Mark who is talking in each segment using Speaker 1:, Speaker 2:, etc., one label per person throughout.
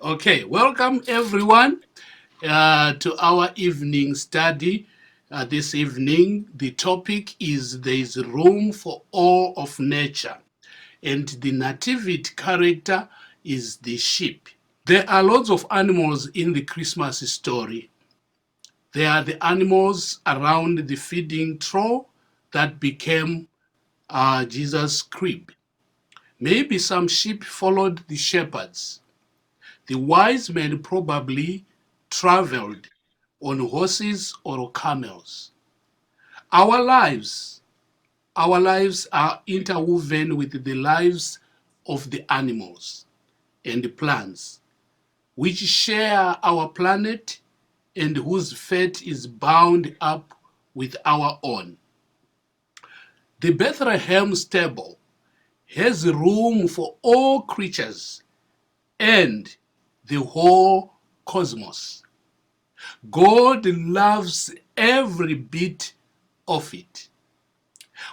Speaker 1: Okay, welcome everyone to our evening study. This evening, the topic is There is Room for All of Nature, and the nativity character is the sheep. There are lots of animals in the Christmas story. There are the animals around the feeding trough that became Jesus' crib. Maybe some sheep followed the shepherds. The wise men probably traveled on horses or camels. Our lives, our lives are interwoven with the lives of the animals and the plants, which share our planet and whose fate is bound up with our own. The Bethlehem stable has room for all creatures and the whole cosmos. God loves every bit of it.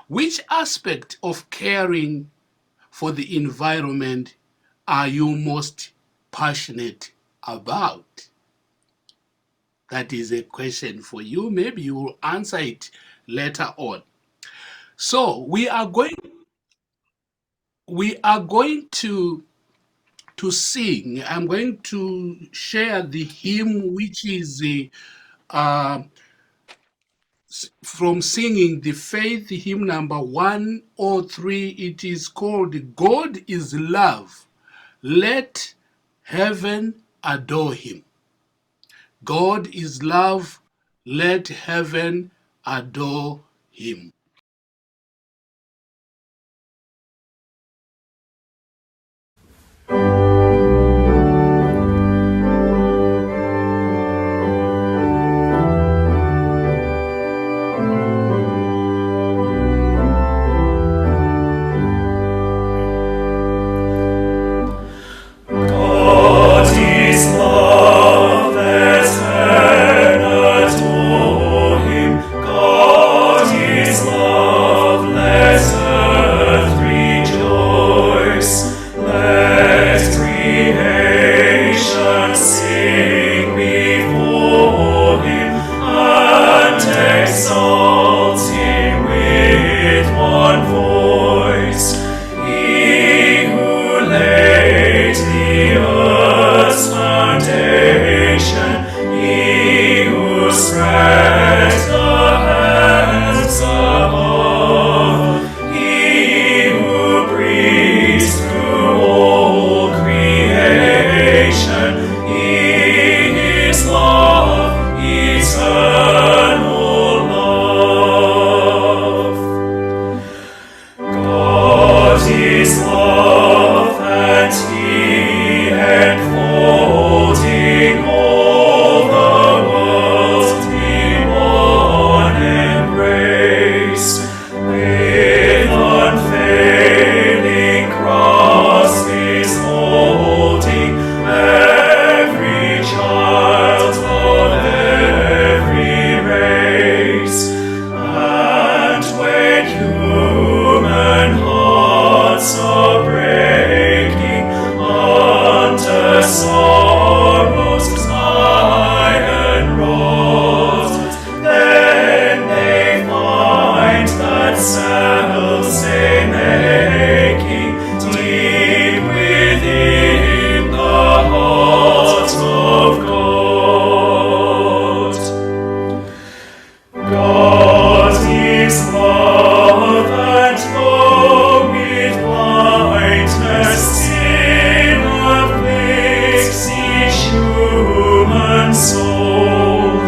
Speaker 1: Which aspect of caring for the environment are you most passionate about? That is a question for you. Maybe you will answer it later on. So we are going to sing. I'm going to share the hymn, which is uh, from singing the faith hymn number 103. It is called God is Love. Let heaven adore him. God is love. Let heaven adore him.
Speaker 2: God is love, let heaven adore him. God is love, let earth rejoice. Let creation sing before him and exalt him with one voice. He who laid the earth's foundation, he who spread the heavens above, he who breathes through all creation, he is love, eternal love. God is love, and he enfolding all the world in one embrace, with unfailing grasp is holding every child of every race. And when human hearts are breaking under sorrow's iron rod, then they find that self-same aching deep within the heart of God. God is love, and though with blindness sin afflicts each human soul,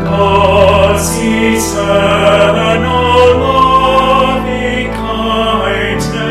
Speaker 2: God's eternal loving kindness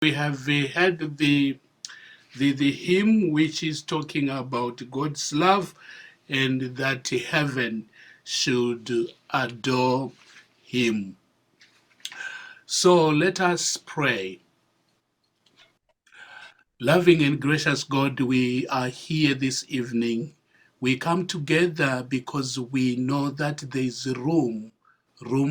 Speaker 1: we have had the hymn which is talking about God's love and that heaven should adore him. So let us pray. Loving and gracious God, we are here this evening. We come together because we know that there is room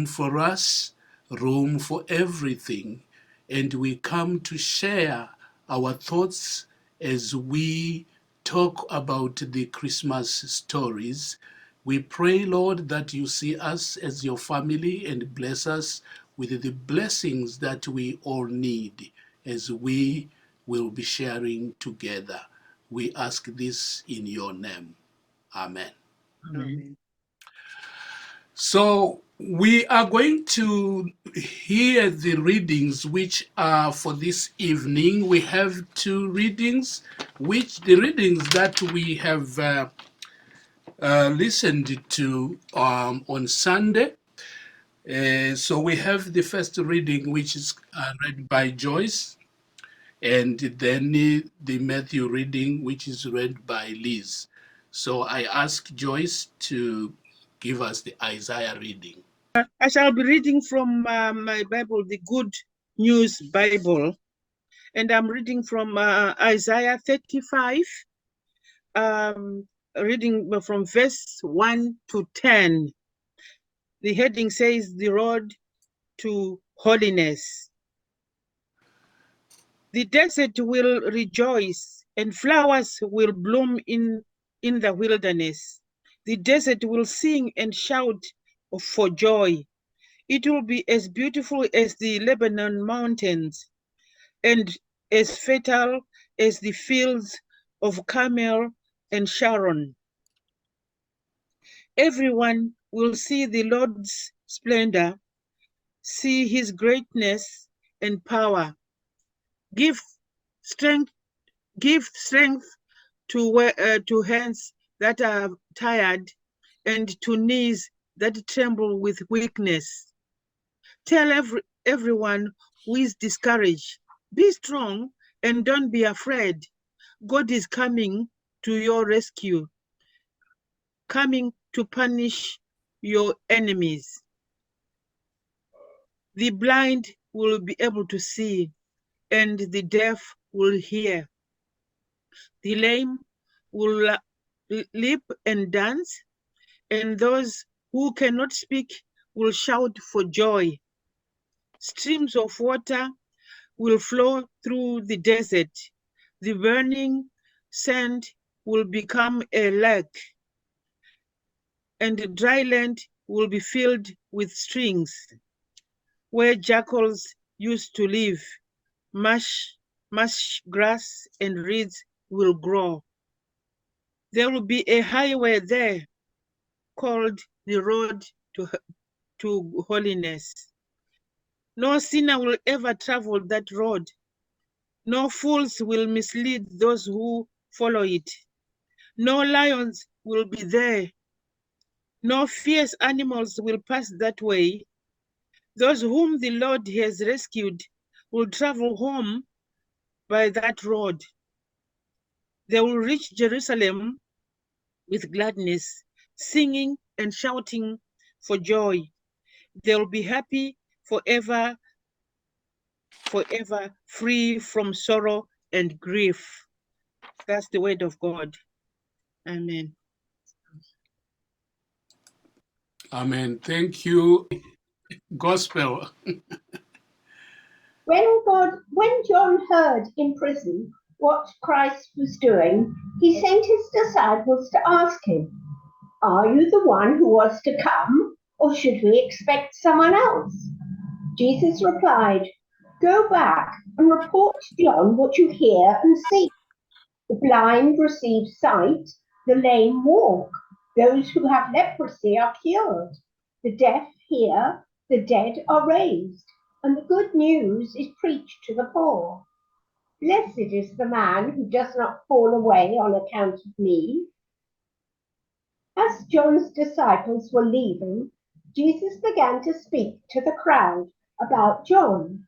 Speaker 1: for us, room for everything. And we come to share our thoughts as we talk about the Christmas stories. We pray, Lord, that you see us as your family and bless us with the blessings that we all need as we will be sharing together. We ask this in your name. Amen.
Speaker 3: Amen.
Speaker 1: So we are going to hear the readings which are for this evening. We have two readings, the readings that we have listened to on Sunday. So we have the first reading, which is read by Joyce, and then the Matthew reading, which is read by Liz. So I ask Joyce to give us the Isaiah reading.
Speaker 3: I shall be reading from my Bible, the Good News Bible, and I'm reading from Isaiah 35, reading from verse 1 to 10. The heading says, The Road to Holiness. The desert will rejoice and flowers will bloom in the wilderness. The desert will sing and shout for joy. It will be as beautiful as the Lebanon mountains and as fertile as the fields of Carmel and Sharon. Everyone will see the Lord's splendor, see his greatness and power. Give strength to hands that are tired and to knees that tremble with weakness. Tell everyone who is discouraged, be strong and don't be afraid. God is coming to your rescue, coming to punish your enemies. The blind will be able to see, and the deaf will hear. The lame will leap and dance, and those who cannot speak will shout for joy. Streams of water will flow through the desert. The burning sand will become a lake, and the dry land will be filled with streams. Where jackals used to live, marsh grass and reeds will grow. There will be a highway there called the road to holiness. No sinner will ever travel that road. No fools will mislead those who follow it. No lions will be there. No fierce animals will pass that way. Those whom the Lord has rescued will travel home by that road. They will reach Jerusalem with gladness, singing and shouting for joy. They will be happy forever, free from sorrow and grief. That's the word of God. Amen.
Speaker 1: Amen. Thank you. Gospel.
Speaker 4: When John heard in prison what Christ was doing, he sent his disciples to ask him, "Are you the one who was to come, or should we expect someone else?" Jesus replied, "Go back and report to John what you hear and see. The blind receive sight, the lame walk, those who have leprosy are cured, the deaf hear, the dead are raised, and the good news is preached to the poor. Blessed is the man who does not fall away on account of me." As John's disciples were leaving, Jesus began to speak to the crowd about John.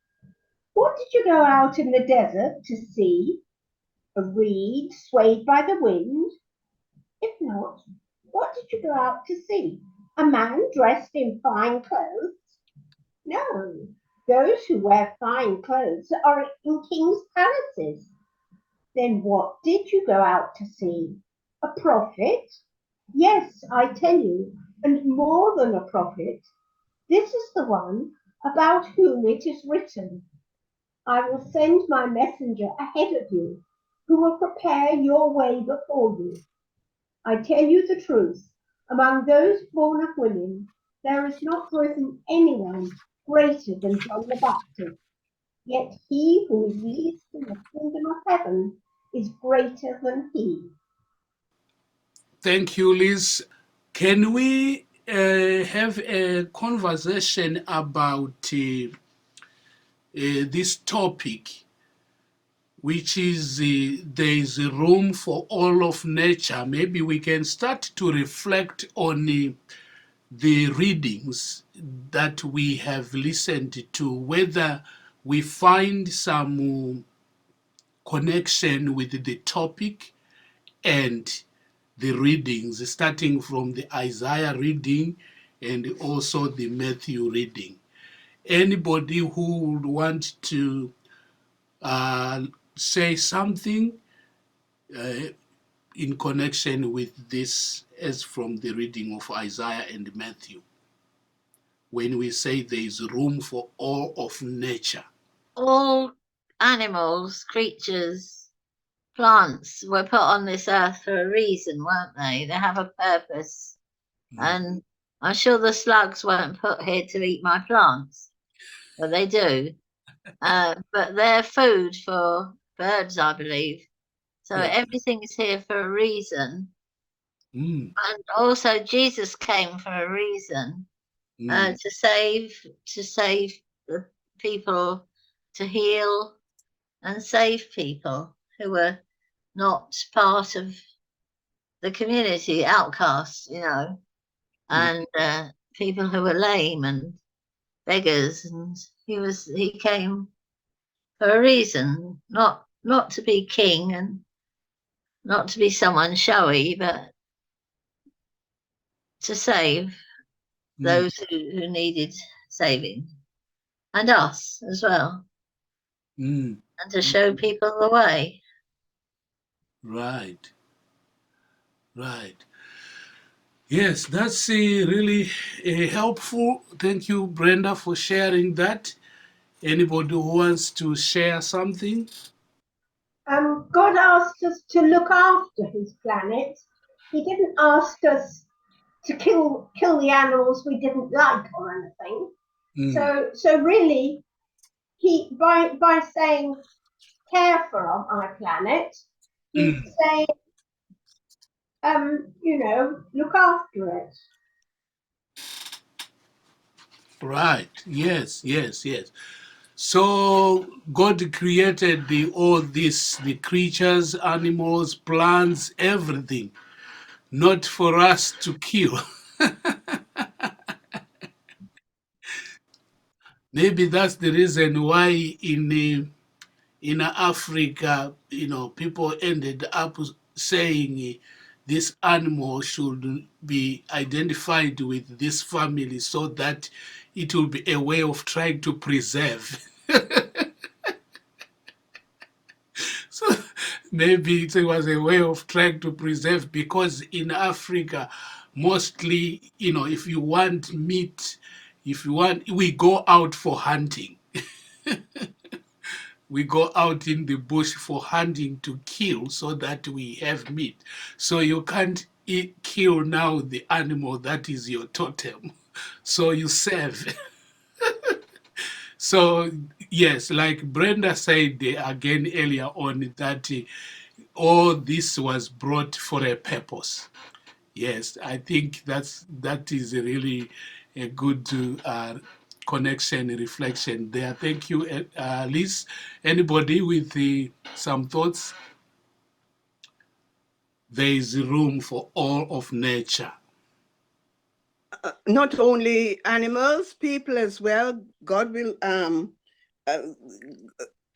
Speaker 4: What did you go out in the desert to see? A reed swayed by the wind? If not, what did you go out to see? A man dressed in fine clothes? No, those who wear fine clothes are in kings' palaces. Then what did you go out to see? A prophet? Yes, I tell you, and more than a prophet. This is the one about whom it is written, I will send my messenger ahead of you, who will prepare your way before you. I tell you the truth, among those born of women, there is not risen anyone greater than John the Baptist. Yet he who is least in the kingdom of heaven is greater than he.
Speaker 1: Thank you, Liz. Can we have a conversation about this topic, which is there is a room for all of nature? Maybe we can start to reflect on the readings that we have listened to, whether we find some connection with the topic and the readings, starting from the Isaiah reading and also the Matthew reading. Anybody who would want to say something in connection with this, as from the reading of Isaiah and Matthew, when we say there is room for all of nature?
Speaker 5: All animals, creatures, plants were put on this earth for a reason, weren't they? They have a purpose. And I'm sure the slugs weren't put here to eat my plants, but they do. But they're food for birds, I believe. So
Speaker 1: Yeah.
Speaker 5: everything is here for a reason.
Speaker 1: Mm.
Speaker 5: And also Jesus came for a reason, to save the people, to heal and save people who were not part of the community, outcasts, and people who were lame and beggars. And he came for a reason, not to be king and not to be someone showy, but to save those who needed saving, and us as well, and to show people the way.
Speaker 1: Right. Yes, that's really helpful. Thank you, Brenda, for sharing that. Anybody who wants to share something?
Speaker 4: God asked us to look after his planet. He didn't ask us to kill the animals we didn't like or anything. So really, he by saying care for my planet, he's saying look after it.
Speaker 1: Right. Yes. So God created all this, the creatures, animals, plants, everything, not for us to kill. Maybe that's the reason why in Africa, people ended up saying this animal should be identified with this family, so that it will be a way of trying to preserve. So maybe it was a way of trying to preserve, because in Africa, mostly, if you want meat, we go out for hunting. We go out in the bush for hunting to kill so that we have meat. So you can't kill now the animal that is your totem. So you save. So, yes, like Brenda said again earlier on, that all this was brought for a purpose. Yes, I think that is really a good connection, reflection there. Thank you, Liz. Anybody with some thoughts? There is room for all of nature.
Speaker 6: Not only animals, people as well. God will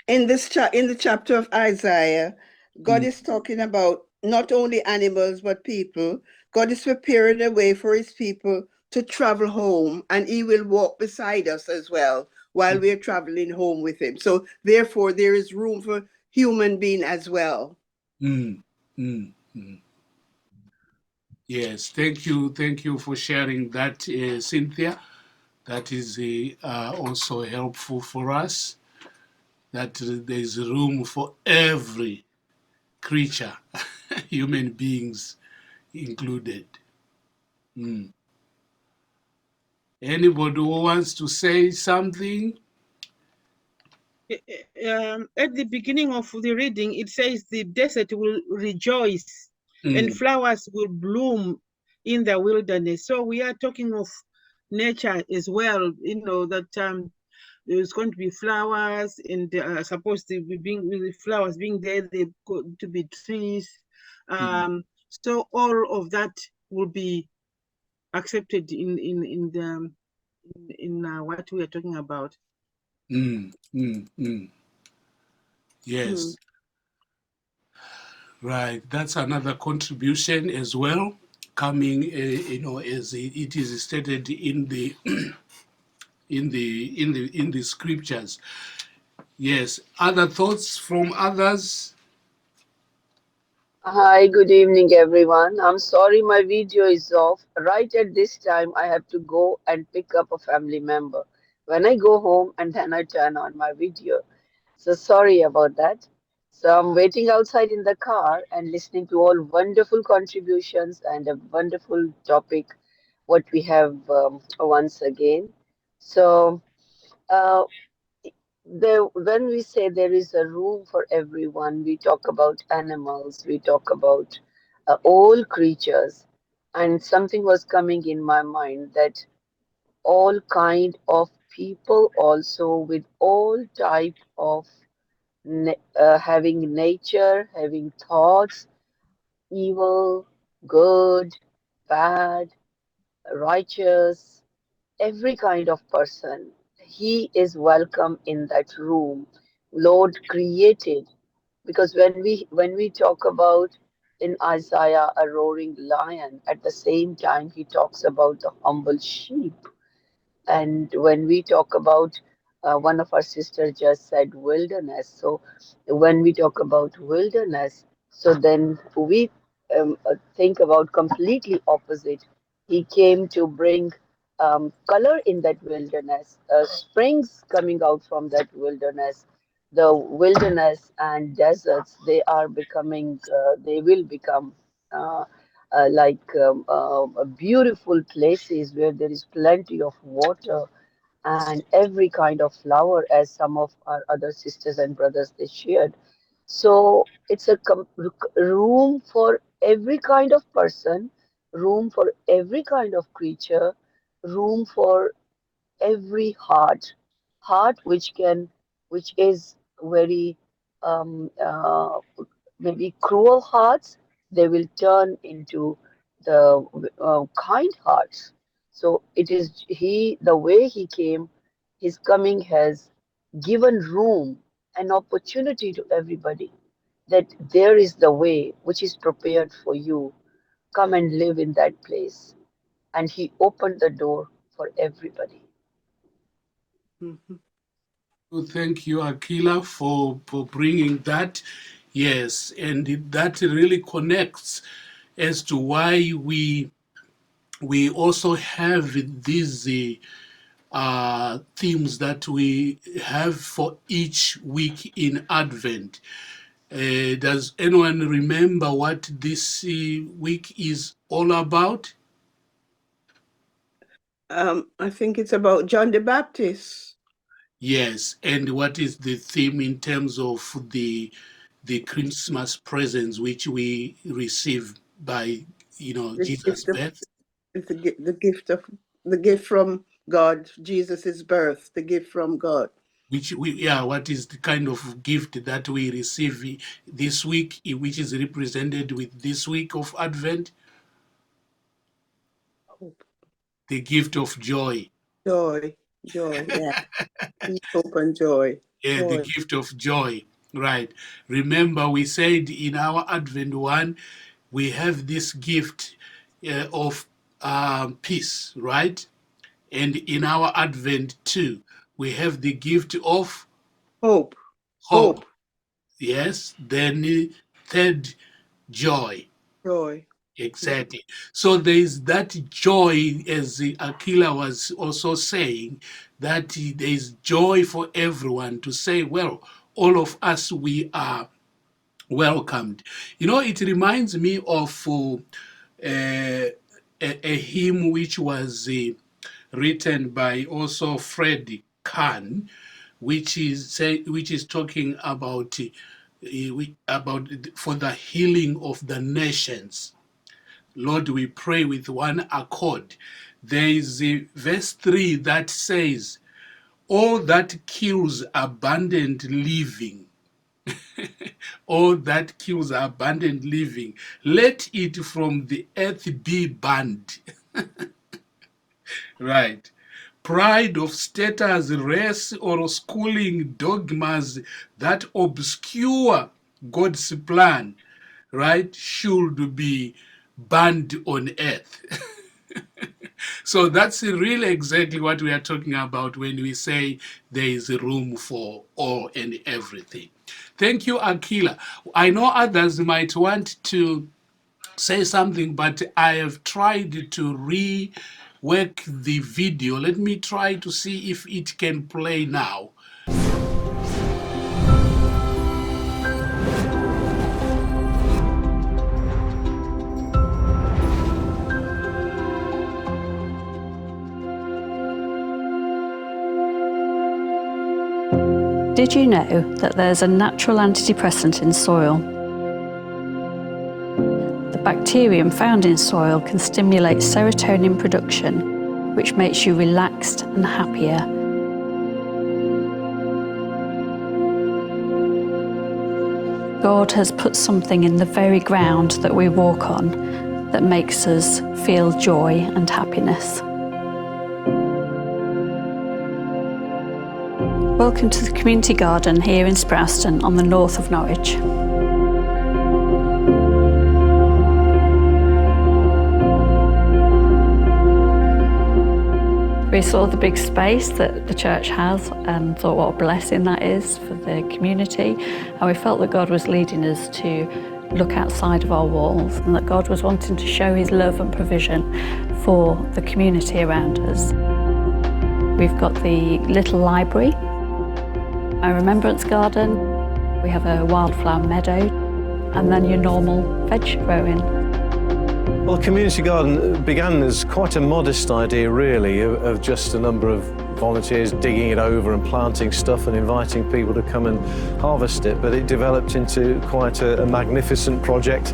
Speaker 6: in the chapter of Isaiah, God is talking about not only animals but people. God is preparing a way for his people to travel home, and he will walk beside us as well while we're traveling home with him. So therefore there is room for human being as well.
Speaker 1: Yes, thank you for sharing that, Cynthia. That is also helpful for us, that there's room for every creature, human beings included. Anybody who wants to say something?
Speaker 3: At the beginning of the reading, it says the desert will rejoice and flowers will bloom in the wilderness. So we are talking of nature as well, that there's going to be flowers, and supposed to be with flowers being there, they're going to be trees. So all of that will be accepted in what we are talking about.
Speaker 1: Yes. Right. That's another contribution as well, coming, as it is stated in the in the scriptures. Yes. Other thoughts from others?
Speaker 7: Hi, good evening, everyone. I'm sorry my video is off. Right at this time, I have to go and pick up a family member. When I go home and then I turn on my video. So sorry about that. So I'm waiting outside in the car and listening to all wonderful contributions and a wonderful topic what we have once again. So uh, when we say there is a room for everyone, we talk about animals, we talk about all creatures, and something was coming in my mind that all kind of people also with all type of having nature, having thoughts, evil, good, bad, righteous, every kind of person. He is welcome in that room. Lord created, because when we talk about in Isaiah a roaring lion, at the same time he talks about the humble sheep. And when we talk about one of our sisters just said wilderness. So when we talk about wilderness, so then we think about completely opposite. He came to bring color in that wilderness, springs coming out from that wilderness. The wilderness and deserts, they will become beautiful places where there is plenty of water and every kind of flower, as some of our other sisters and brothers they shared. So it's a room for every kind of person, room for every kind of creature, room for every heart which is very um, uh, maybe cruel hearts, they will turn into the kind hearts. So it is the way he came, his coming has given room and opportunity to everybody that there is the way which is prepared for you. Come and live in that place. And he opened the door for everybody.
Speaker 1: Thank you, Akila, for bringing that. Yes, and that really connects as to why we also have these themes that we have for each week in Advent. Does anyone remember what this week is all about?
Speaker 6: I think it's about John the Baptist.
Speaker 1: Yes, and what is the theme in terms of the Christmas presents which we receive by Jesus' birth?
Speaker 6: It's the gift from God, Jesus' birth, the gift from God.
Speaker 1: What is the kind of gift that we receive this week, which is represented with this week of Advent?
Speaker 6: Hope.
Speaker 1: The gift of joy.
Speaker 6: Joy. Joy, yeah. Peace, hope, and joy.
Speaker 1: Yeah, the
Speaker 6: Joy.
Speaker 1: gift of joy. Right. Remember, we said in our Advent 1, we have this gift of peace, right? And in our Advent 2, we have the gift of
Speaker 6: Hope.
Speaker 1: hope. Yes. Then third, joy.
Speaker 6: Joy.
Speaker 1: Exactly. So there is that joy, as Aquila was also saying, that there is joy for everyone to say, well, all of us, we are welcomed. You know, it reminds me of a hymn which was written by also Fred Kahn, which is talking about for the healing of the nations. Lord, we pray with one accord. There is verse 3 that says, all that kills abundant living, all that kills abundant living, let it from the earth be banned. Right. Pride of status, race, or schooling dogmas that obscure God's plan, right, should be banned on earth. So that's really exactly what we are talking about when we say there is room for all and everything. Thank you, Aquila. I know others might want to say something, but I have tried to rework the video. Let me try to see if it can play now.
Speaker 8: Did you know that there's a natural antidepressant in soil? The bacterium found in soil can stimulate serotonin production, which makes you relaxed and happier. God has put something in the very ground that we walk on that makes us feel joy and happiness. Welcome to the community garden here in Sprowston on the north of Norwich. We saw the big space that the church has and thought what a blessing that is for the community, and we felt that God was leading us to look outside of our walls and that God was wanting to show his love and provision for the community around us. We've got the little library, a remembrance garden, we have a wildflower meadow, and then your normal veg growing.
Speaker 9: Well, Community Garden began as quite a modest idea, really, of just a number of volunteers digging it over and planting stuff and inviting people to come and harvest it. But it developed into quite a magnificent project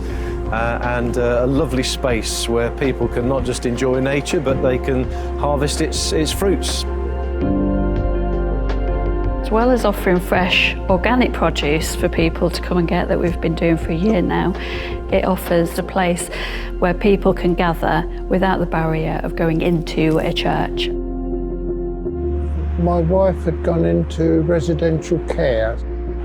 Speaker 9: and a lovely space where people can not just enjoy nature, but they can harvest its fruits.
Speaker 8: As well as offering fresh organic produce for people to come and get that we've been doing for a year now, it offers a place where people can gather without the barrier of going into a church.
Speaker 10: My wife had gone into residential care.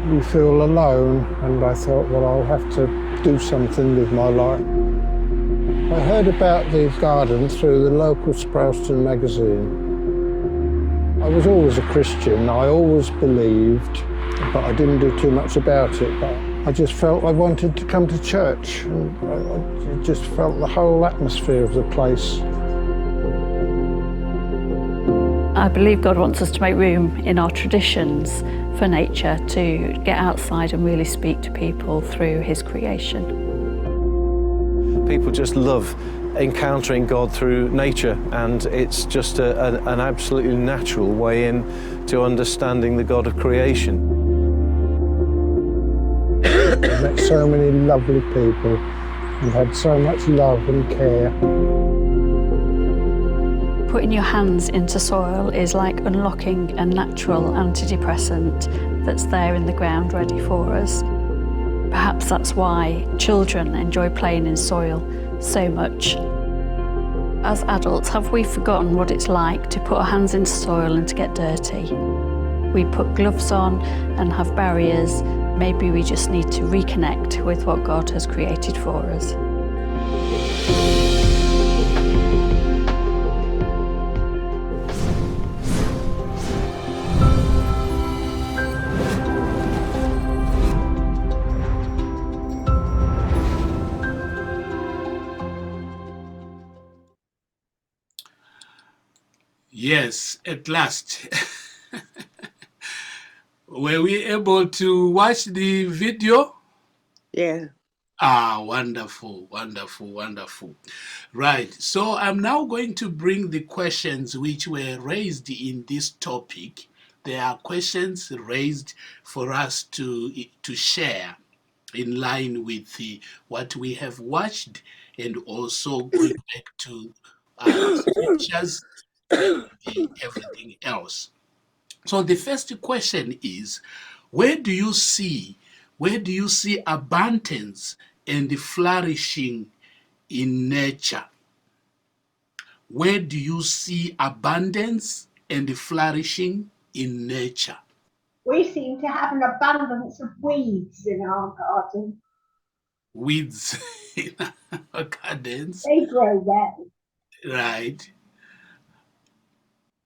Speaker 10: You feel alone, and I thought, well, I'll have to do something with my life. I heard about the garden through the local Sprowston magazine. I was always a Christian, I always believed, but I didn't do too much about it. But I just felt I wanted to come to church, and I just felt the whole atmosphere of the place.
Speaker 8: I believe God wants us to make room in our traditions for nature to get outside and really speak to people through his creation.
Speaker 9: People just love encountering God through nature, and it's just an absolutely natural way in to understanding the God of creation.
Speaker 10: I've met so many lovely people and had so much love and care.
Speaker 8: Putting your hands into soil is like unlocking a natural antidepressant that's there in the ground ready for us. Perhaps that's why children enjoy playing in soil so much. As adults, have we forgotten what it's like to put our hands into soil and to get dirty? We put gloves on and have barriers. Maybe we just need to reconnect with what God has created for us.
Speaker 1: Yes, at last. Were we able to watch the video?
Speaker 6: Yeah.
Speaker 1: Ah, wonderful, wonderful, wonderful. Right, so I'm now going to bring the questions which were raised in this topic. There are questions raised for us to share in line with what we have watched, and also going back to scriptures and everything else. So the first question is, where do you see abundance and flourishing in nature? Where do you see abundance and flourishing in nature?
Speaker 4: We seem to have an abundance of weeds in our garden.
Speaker 1: Weeds in our gardens,
Speaker 4: They grow well.
Speaker 1: right?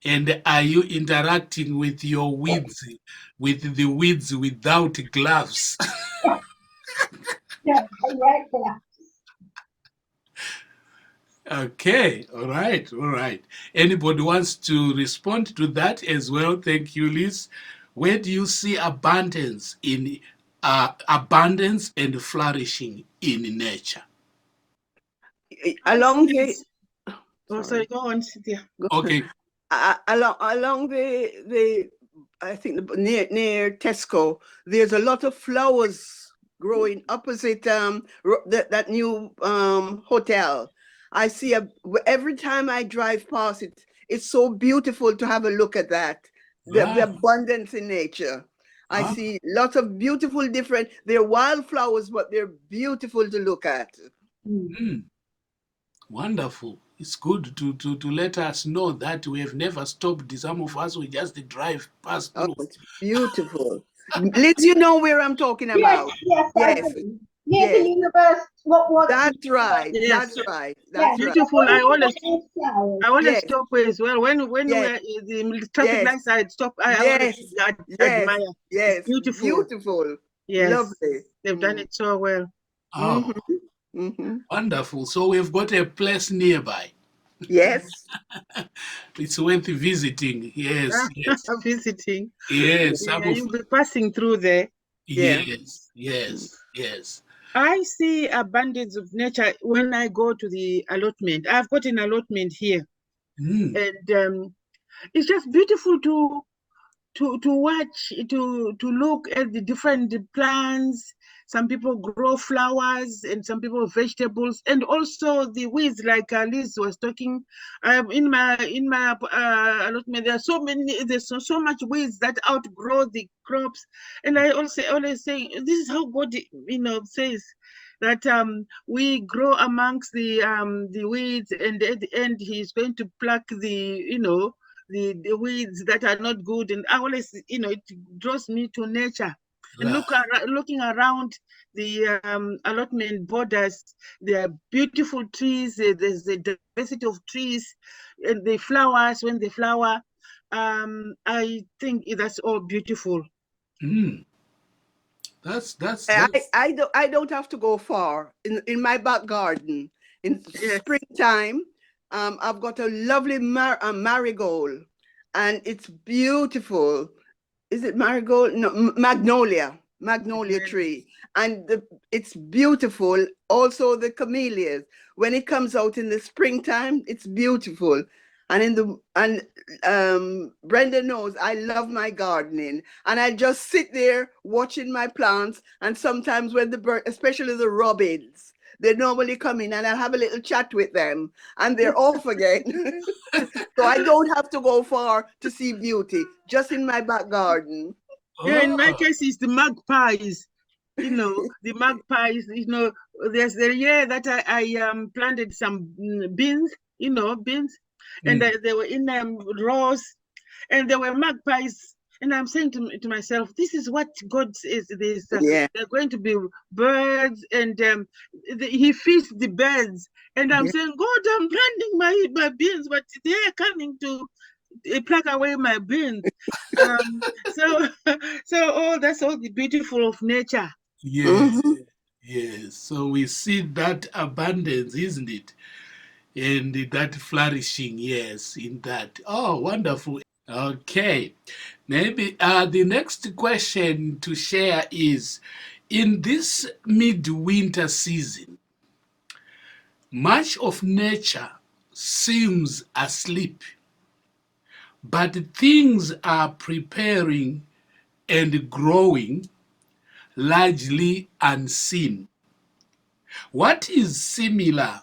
Speaker 1: And are you interacting with your weeds, with the weeds without gloves?
Speaker 4: Yeah, regular.
Speaker 1: Okay, all right, all right. Anybody wants to respond to that as well? Thank you, Liz. Where do you see abundance and flourishing in nature?
Speaker 6: Along the
Speaker 3: Yes. Oh, sorry, go on, Cynthia.
Speaker 1: Okay,
Speaker 6: along the I think near Tesco, there's a lot of flowers growing opposite that new hotel. I see every time I drive past it, it's so beautiful to have a look at that. The
Speaker 1: wow.
Speaker 6: abundance in nature. I
Speaker 1: Ah.
Speaker 6: see lots of beautiful different, they're wildflowers, but they're beautiful to look at.
Speaker 1: Wonderful. It's good to let us know that we have never stopped. Some of us, we just drive past
Speaker 6: Oh,
Speaker 1: through.
Speaker 6: it's beautiful. Liz, you know where I'm talking about.
Speaker 4: Yes, I
Speaker 6: Yes.
Speaker 4: do. Near
Speaker 6: Yes.
Speaker 4: the university. What was
Speaker 6: That's right.
Speaker 3: Yes.
Speaker 6: That's right. That's right.
Speaker 3: Beautiful. I always
Speaker 6: Yes.
Speaker 3: stop as well. When
Speaker 6: Yes.
Speaker 3: we're the traffic
Speaker 6: Yes.
Speaker 3: lights, I'd stop. I
Speaker 6: Yes.
Speaker 3: always
Speaker 6: Yes.
Speaker 3: admire.
Speaker 6: Yes.
Speaker 3: Beautiful.
Speaker 6: Beautiful.
Speaker 3: Yes.
Speaker 6: Lovely.
Speaker 3: They've done it so well.
Speaker 1: Oh, wonderful. So we've got a place nearby.
Speaker 6: Yes.
Speaker 1: It's worth visiting. Yes, yes.
Speaker 3: Visiting.
Speaker 1: Yes.
Speaker 3: Yeah, you'll be passing through there.
Speaker 6: Yeah.
Speaker 1: Yes, yes, yes.
Speaker 3: I see abundance of nature when I go to the allotment. I've got an allotment here, and it's just beautiful to watch, to look at the different plants. Some people grow flowers, and some people vegetables, and also the weeds, like Liz was talking. In my allotment, there's so much weeds that outgrow the crops, and I also always say this is how God, says that we grow amongst the weeds, and at the end He's going to pluck the weeds that are not good. And I always, it draws me to nature. And looking around the allotment borders, there are beautiful trees. There's the diversity of trees, and the flowers. When they flower, I think that's all beautiful.
Speaker 1: That's
Speaker 6: I don't have to go far. In my back garden, in springtime, I've got a lovely marigold, and it's beautiful. Is it marigold? No, magnolia tree, and it's beautiful. Also the camellias, when it comes out in the springtime, it's beautiful. And Brenda knows I love my gardening, and I just sit there watching my plants. And sometimes when the bird, especially the robins, they normally come in, and I'll have a little chat with them, and they're off again. So I don't have to go far to see beauty, just in my back garden.
Speaker 3: Yeah, in my case, it's the magpies. The magpies. There's the year that I planted some beans, beans, and they were in rows, and there were magpies. And I'm saying to myself, this is what God says. There are going to be birds, and He feeds the birds. And I'm saying, God, I'm planting my beans, but they are coming to pluck away my beans. So that's all the beautiful of nature.
Speaker 1: Yes, yes. So we see that abundance, isn't it? And that flourishing, yes, in that. Oh, wonderful. Okay. Maybe the next question to share is, in this midwinter season, much of nature seems asleep, but things are preparing and growing largely unseen. What is similar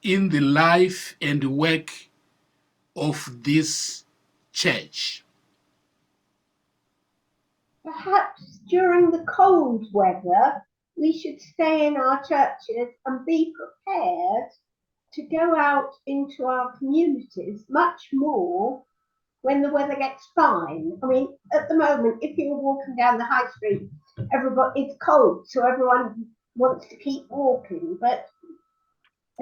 Speaker 1: in the life and work of this church?
Speaker 4: Perhaps during the cold weather, we should stay in our churches and be prepared to go out into our communities much more when the weather gets fine. I mean, at the moment, if you're walking down the high street, it's cold, so everyone wants to keep walking. But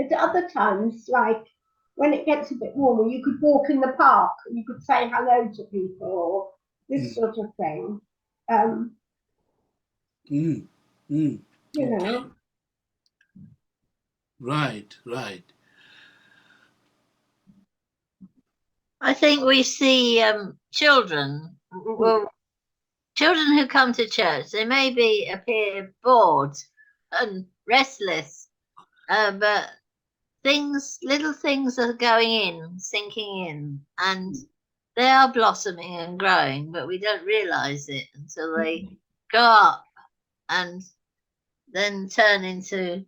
Speaker 4: at other times, like when it gets a bit warmer, you could walk in the park, and you could say hello to people, or this sort of thing.
Speaker 1: Right.
Speaker 5: I think we see children who come to church. They maybe appear bored and restless, but little things are sinking in, and they are blossoming and growing, but we don't realize it until they grow up and then turn into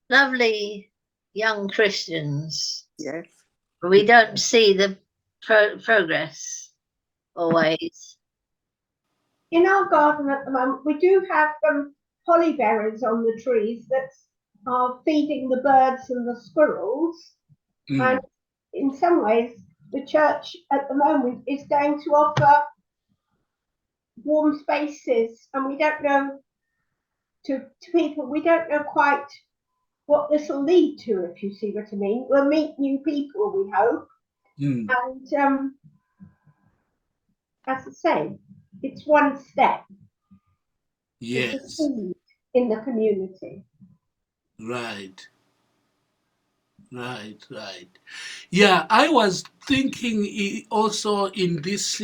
Speaker 5: lovely young Christians.
Speaker 6: Yes.
Speaker 5: We don't see the progress always.
Speaker 4: In our garden at the moment, we do have holly berries on the trees that are feeding the birds and the squirrels. And in some ways, the church at the moment is going to offer warm spaces, and we don't know to people, we don't know quite what this will lead to, if you see what I mean. We'll meet new people, we hope. And as I say, it's one step.
Speaker 1: Yes.
Speaker 4: It's a seed in the community.
Speaker 1: Right. Yeah, I was thinking also in this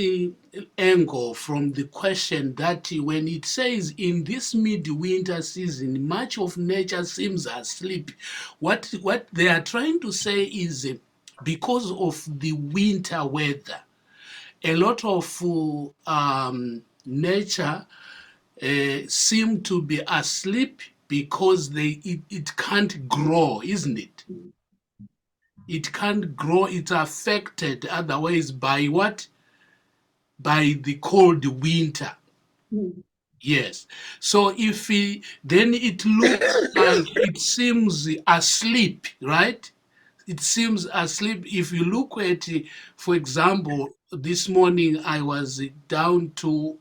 Speaker 1: angle from the question that when it says in this midwinter season, much of nature seems asleep. What they are trying to say is because of the winter weather, a lot of nature seem to be asleep because it can't grow, isn't it? It can't grow. It's affected otherwise by what? By the cold winter. Yes. So if then it looks like it seems asleep, right? It seems asleep. If you look at, for example, this morning I was down to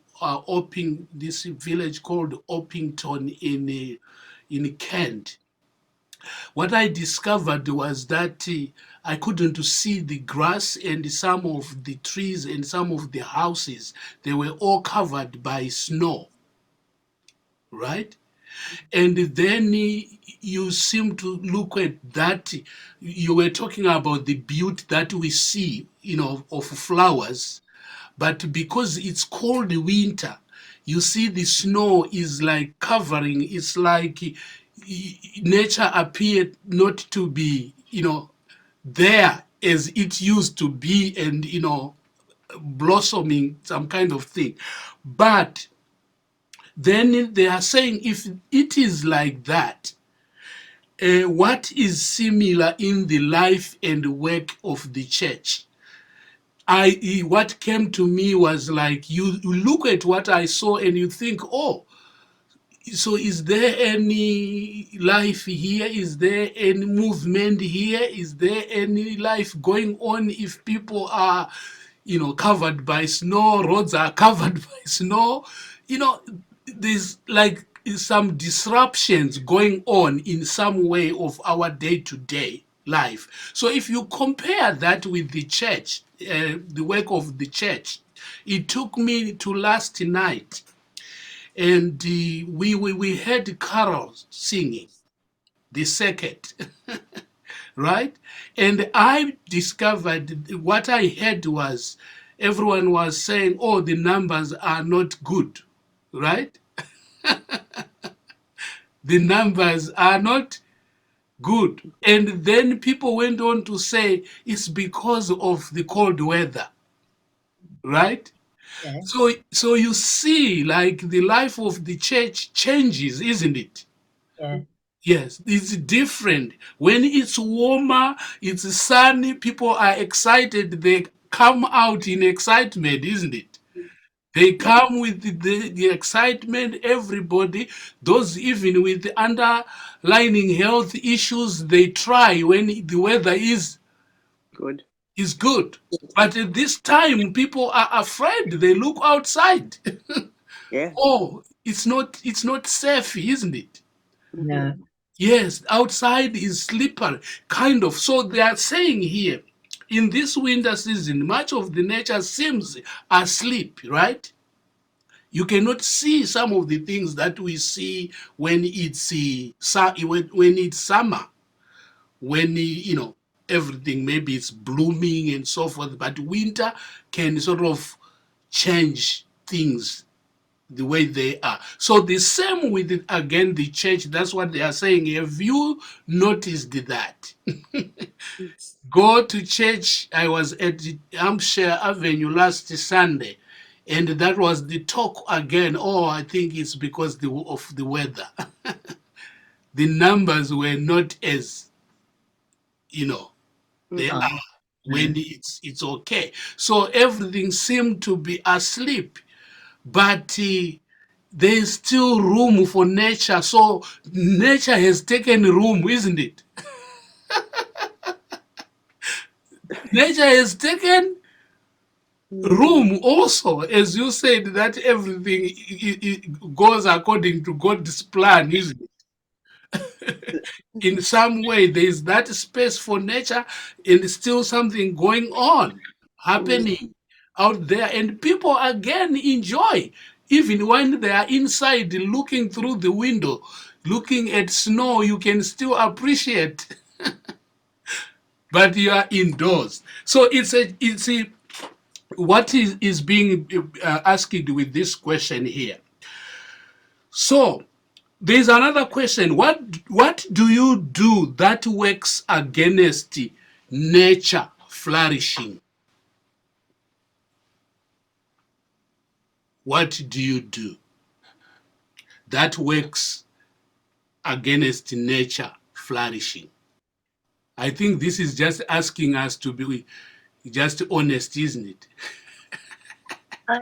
Speaker 1: this village called Orpington in Kent. What I discovered was that I couldn't see the grass, and some of the trees and some of the houses, they were all covered by snow, right? And then you seem to look at that. You were talking about the beauty that we see, of flowers, but because it's cold winter, you see the snow is like covering. It's like nature appeared not to be, there as it used to be, and, blossoming, some kind of thing. But then they are saying if it is like that, what is similar in the life and work of the church? What came to me was like, you look at what I saw and you think, oh, So is there any life here? Is there any movement here? Is there any life going on if people are, covered by snow, roads are covered by snow? There's like some disruptions going on in some way of our day-to-day life. So if you compare that with the church, the work of the church, it took me to last night, and we heard carols singing, the circuit, right? And I discovered what I heard was everyone was saying, oh, the numbers are not good, right? The numbers are not good. And then people went on to say it's because of the cold weather, right?
Speaker 5: Yes.
Speaker 1: So you see, like, the life of the church changes, isn't it?
Speaker 5: Yeah.
Speaker 1: Yes, it's different. When it's warmer, it's sunny, people are excited, they come out in excitement, isn't it? They come with the excitement, everybody, those even with underlying health issues, they try when the weather is
Speaker 6: Good.
Speaker 1: good. But at this time, people are afraid. They look outside.
Speaker 6: Yeah.
Speaker 1: Oh, it's not safe, isn't it?
Speaker 5: No.
Speaker 1: Yes, outside is slippery, kind of. So they are saying here, in this winter season, much of the nature seems asleep, right? You cannot see some of the things that we see when it's when it's summer, when everything maybe it's blooming and so forth. But winter can sort of change things the way they are. So the same with again the church. That's what they are saying. Have you noticed that? Go to church. I was at the Hampshire Avenue last Sunday, and that was the talk again. Oh, I think it's because of the weather. The numbers were not as they are when it's okay. So everything seemed to be asleep, but there's still room for nature. So nature has taken room, isn't it? Nature has taken room also, as you said, that everything goes according to God's plan, isn't it? In some way, there is that space for nature and still something going on, happening out there. And people again enjoy, even when they are inside looking through the window, looking at snow, you can still appreciate. But you are indoors. So it's a what is being asked with this question here. So there's another question. What do you do that works against nature flourishing? What do you do that works against nature flourishing? I think this is just asking us to be just honest, isn't it?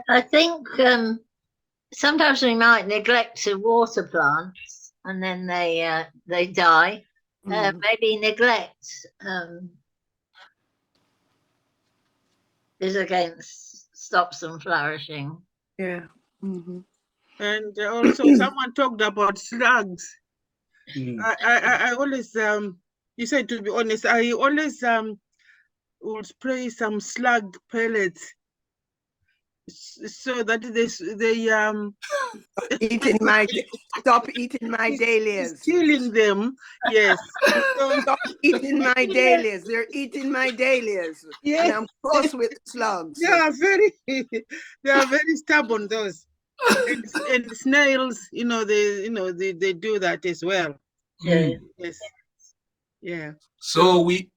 Speaker 5: I think sometimes we might neglect to water plants and then they die. Maybe neglect stops them flourishing.
Speaker 6: Yeah. Mm-hmm.
Speaker 3: And also someone talked about slugs. I always you said, to be honest, I always will spray some slug pellets so that they
Speaker 6: Stop eating my dahlias.
Speaker 3: Killing them. Yes.
Speaker 6: Stop eating my dahlias. They're eating my dahlias.
Speaker 3: Yes.
Speaker 6: And I'm close with slugs.
Speaker 3: They are very stubborn, those. And snails, they do that as well.
Speaker 5: Yeah.
Speaker 3: Yes. Yeah.
Speaker 1: So we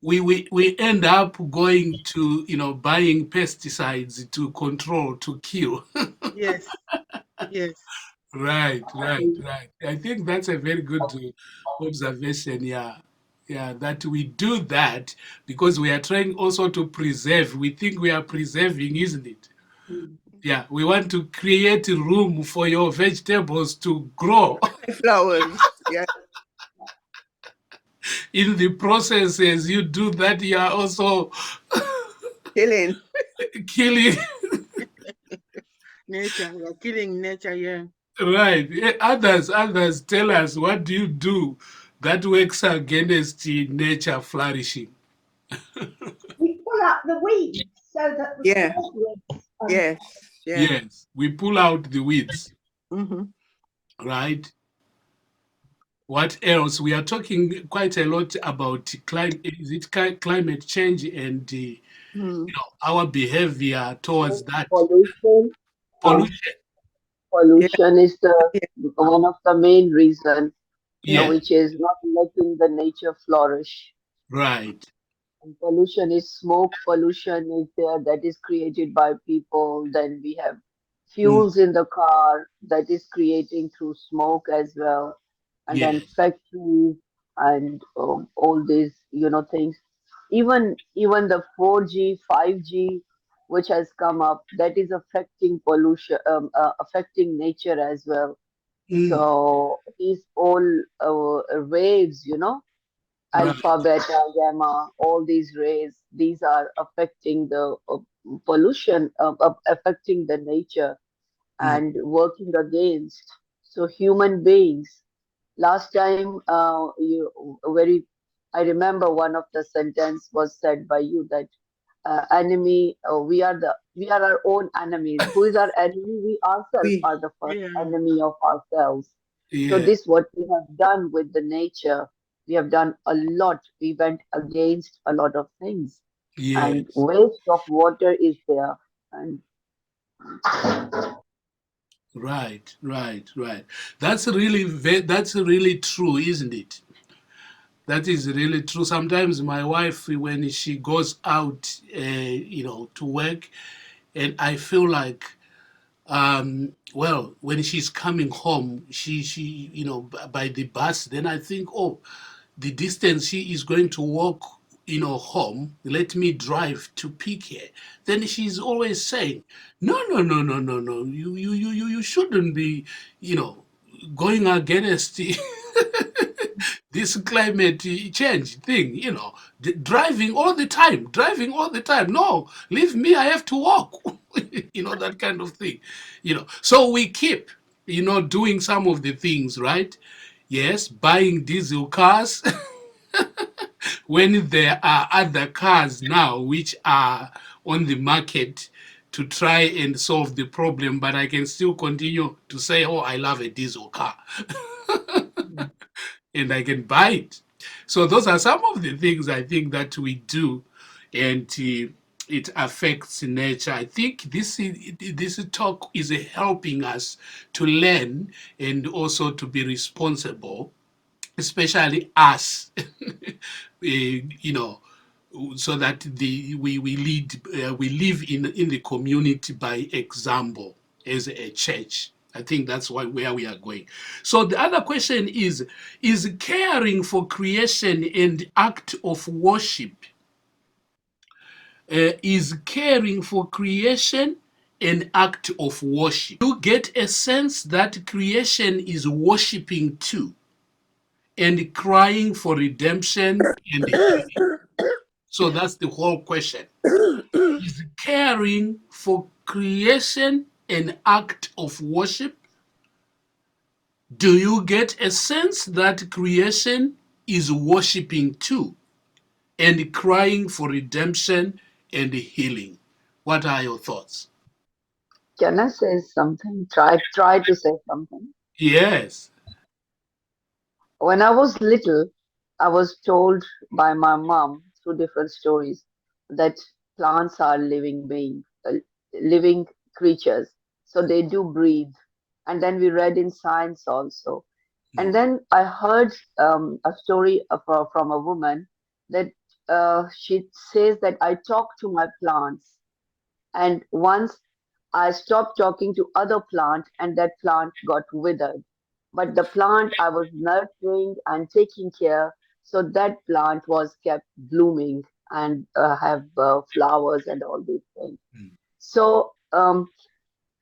Speaker 1: end up going to buying pesticides to control, to kill.
Speaker 3: Yes. Yes.
Speaker 1: Right. I think that's a very good observation. Yeah, that we do that because we are trying also to preserve. We think we are preserving, isn't it? Yeah, we want to create a room for your vegetables to grow.
Speaker 6: Flowers. Yeah.
Speaker 1: In the process, as you do that, you are also
Speaker 6: Killing.
Speaker 1: killing.
Speaker 3: Nature, we're killing nature, yeah.
Speaker 1: Right. Others tell us, what do you do that works against nature flourishing?
Speaker 4: We pull up the weeds so that the
Speaker 6: Yeah.
Speaker 4: weeds
Speaker 6: Yes. Yeah.
Speaker 1: Yes, we pull out the weeds,
Speaker 6: Mm-hmm.
Speaker 1: right? What else? We are talking quite a lot about climate change and our behavior towards that
Speaker 7: Pollution.
Speaker 1: pollution.
Speaker 7: Pollution is the
Speaker 6: Yeah.
Speaker 7: one of the main reason,
Speaker 1: Yeah,
Speaker 7: which is not letting the nature flourish.
Speaker 1: right.
Speaker 7: And pollution is smoke pollution is there that is created by people. Then we have
Speaker 1: Mm,
Speaker 7: fuels in the car that is creating through smoke as well. And then
Speaker 1: yes.
Speaker 7: factories and all these, things. Even the 4G, 5G, which has come up, that is affecting pollution, affecting nature as well.
Speaker 1: Mm,
Speaker 7: So these all waves,
Speaker 1: right.
Speaker 7: alpha, beta, gamma, all these rays, these are affecting the pollution, affecting the nature
Speaker 1: Mm,
Speaker 7: and working against. So human beings. Last time, I remember one of the sentence was said by you that enemy, we are our own enemies. Who is our enemy? We ourselves
Speaker 6: We.
Speaker 7: are the first
Speaker 3: Yeah.
Speaker 7: enemy of ourselves. So
Speaker 1: yeah,
Speaker 7: this what we have done with the nature. We have done a lot. We went against a lot of things, and
Speaker 1: yes.
Speaker 7: waste of water is there. And
Speaker 1: Right, right, right. That's really true, isn't it? That is really true. Sometimes my wife, when she goes out, to work, and I feel like, well, when she's coming home, she, by the bus, then I think, oh, the distance she is going to walk, home, let me drive to pick her. Then she's always saying, no, no, no, no, no, no, you shouldn't be, going against this climate change thing, driving all the time. No, leave me, I have to walk, that kind of thing, So we keep, doing some of the things, right? Yes, buying diesel cars when there are other cars now which are on the market to try and solve the problem, but I can still continue to say, oh, I love a diesel car. And I can buy it. So those are some of the things I think that we do, and it affects nature. I think this talk is helping us to learn and also to be responsible, especially us, so that we live in the community by example as a church. I think that's where we are going. So the other question is caring for creation and act of worship. Is caring for creation an act of worship? You get a sense that creation is worshiping too and crying for redemption and healing. So that's the whole question. Is caring for creation an act of worship? Do you get a sense that creation is worshiping too and crying for redemption and healing? What are your thoughts?
Speaker 7: can I say something? Try to say something.
Speaker 1: Yes.
Speaker 7: When I was little, I was told by my mom through different stories that plants are living creatures. So they do breathe. And then we read in science also. And then I heard a story from a woman that she says that I talk to my plants. And once I stopped talking to other plant and that plant got withered. But the plant I was nurturing and taking care, so that plant was kept blooming and have flowers and all these things. So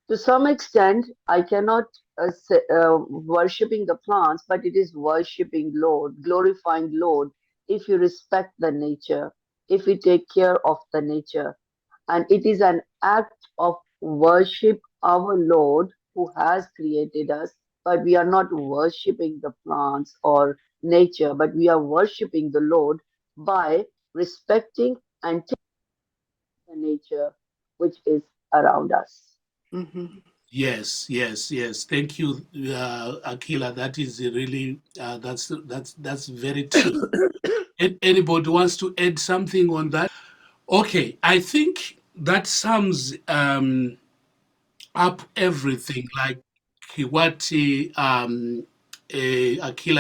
Speaker 7: To some extent, I cannot worshipping the plants, but it is worshipping Lord, glorifying Lord. If you respect the nature, if we take care of the nature, and it is an act of worship our Lord who has created us. But we are not worshipping the plants or nature, but we are worshipping the Lord by respecting and taking the nature which is around us.
Speaker 6: Mhm.
Speaker 1: Yes, yes, yes. Thank you, Akila. That is really that's very true. Anybody wants to add something on that? Okay, I think that sums up everything. Like what Akila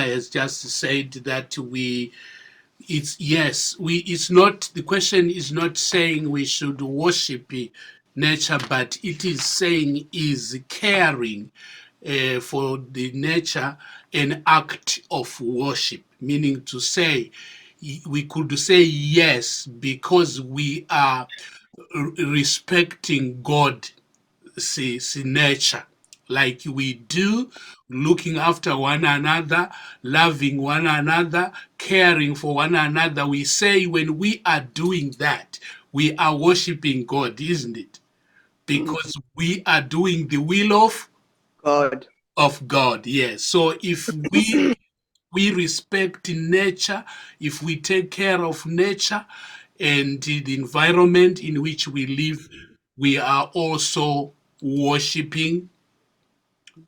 Speaker 1: has just said, that it's yes, it's not, the question is not saying we should worship nature, but it is saying is caring for the nature an act of worship, meaning to say we could say yes because we are respecting God, see nature, like we do, looking after one another, loving one another, caring for one another. We say when we are doing that, we are worshiping God, isn't it? Because we are doing the will
Speaker 6: God.
Speaker 1: of God. Yes. So if we respect nature, if we take care of nature and the environment in which we live, we are also worshiping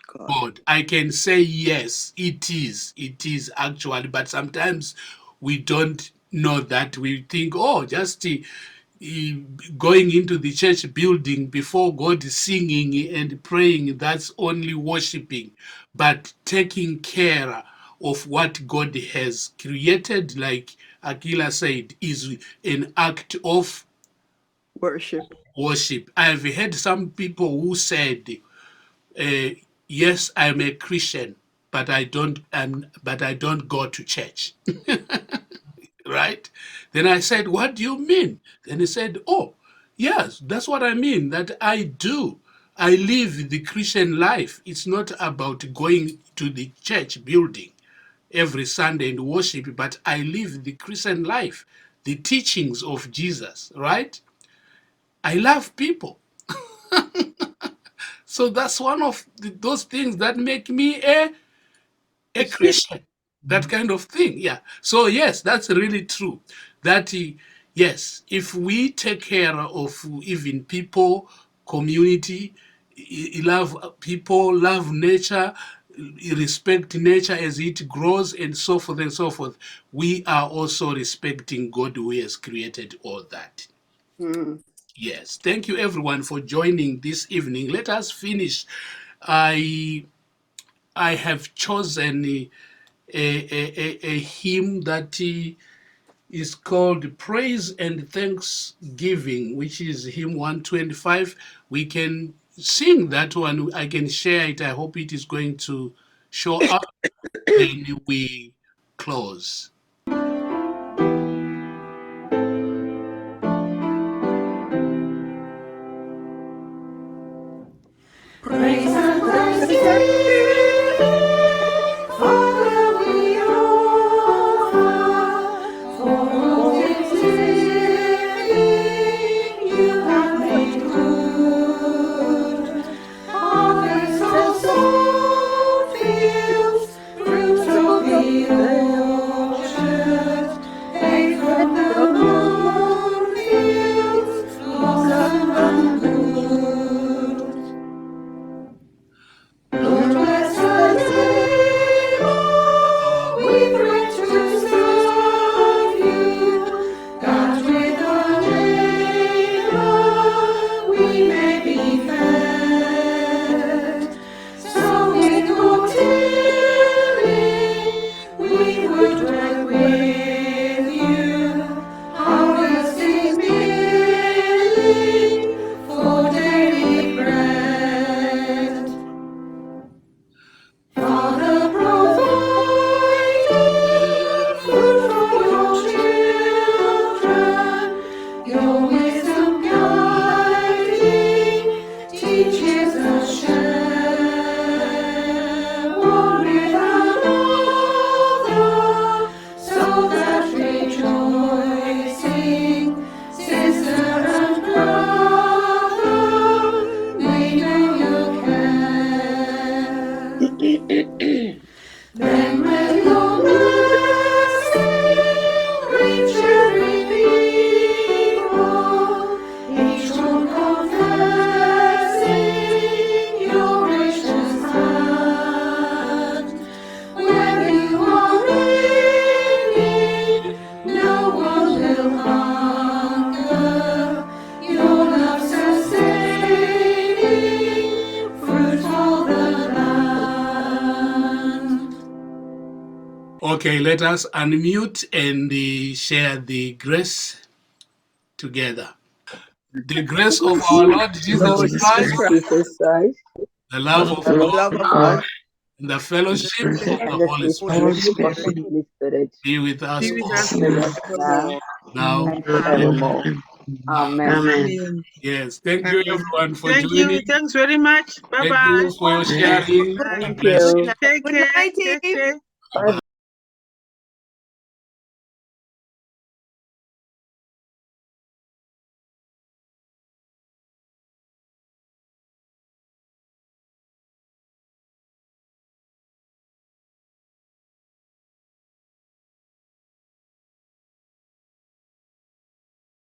Speaker 6: God.
Speaker 1: God. I can say yes, it is actually, but sometimes we don't know that. We think, oh, just going into the church building before God, singing and praying, that's only worshiping. But taking care of what God has created, like Akila said, is an act of
Speaker 6: Worship.
Speaker 1: worship. I've heard some people who said, uh, yes, I'm a Christian, but I don't go to church. Right? Then I said, what do you mean? Then he said, oh, yes, that's what I mean, that I do. I live the Christian life. It's not about going to the church building every Sunday and worship, but I live the Christian life, the teachings of Jesus, right? I love people. So that's one of those things that make me a Christian, that kind of thing. Yeah. So yes, that's really true. That yes, if we take care of even people, community, love people, love nature, respect nature as it grows, and so forth and so forth, we are also respecting God who has created all that.
Speaker 6: Mm.
Speaker 1: Yes. Thank you everyone for joining this evening. Let us finish. I have chosen a hymn that is called Praise and Thanksgiving, which is hymn 125. We can sing that one. I can share it. I hope it is going to show up. Then we close.
Speaker 2: Praise and thanksgiving, Father, we offer for all things living you have made good. Harvest of soul fields, fruits of the ocean.
Speaker 1: Okay, let us unmute and share the grace together. The grace of our Lord Jesus
Speaker 7: Lord
Speaker 1: Christ,
Speaker 7: Jesus Christ,
Speaker 1: the love of
Speaker 7: the
Speaker 1: God,
Speaker 7: love of God,
Speaker 1: and the fellowship of
Speaker 7: and
Speaker 1: the
Speaker 7: the
Speaker 1: Holy
Speaker 7: sweet
Speaker 1: Spirit
Speaker 7: fellowship of the Holy Spirit
Speaker 1: be with us
Speaker 3: Be with
Speaker 1: all
Speaker 3: us
Speaker 7: be with us
Speaker 3: forevermore.
Speaker 1: now.
Speaker 7: and
Speaker 1: and
Speaker 7: forevermore. Amen.
Speaker 3: Amen.
Speaker 1: Yes, thank you
Speaker 3: Amen.
Speaker 1: everyone for
Speaker 3: Thank you.
Speaker 1: joining.
Speaker 3: Thanks very much.
Speaker 1: Thank
Speaker 3: Bye-bye.
Speaker 1: you for your sharing. God
Speaker 7: Thank
Speaker 1: bless you.
Speaker 7: you.
Speaker 3: Take
Speaker 6: Good
Speaker 3: care.
Speaker 6: night,
Speaker 3: Take
Speaker 6: Eve.
Speaker 3: care.
Speaker 7: Bye.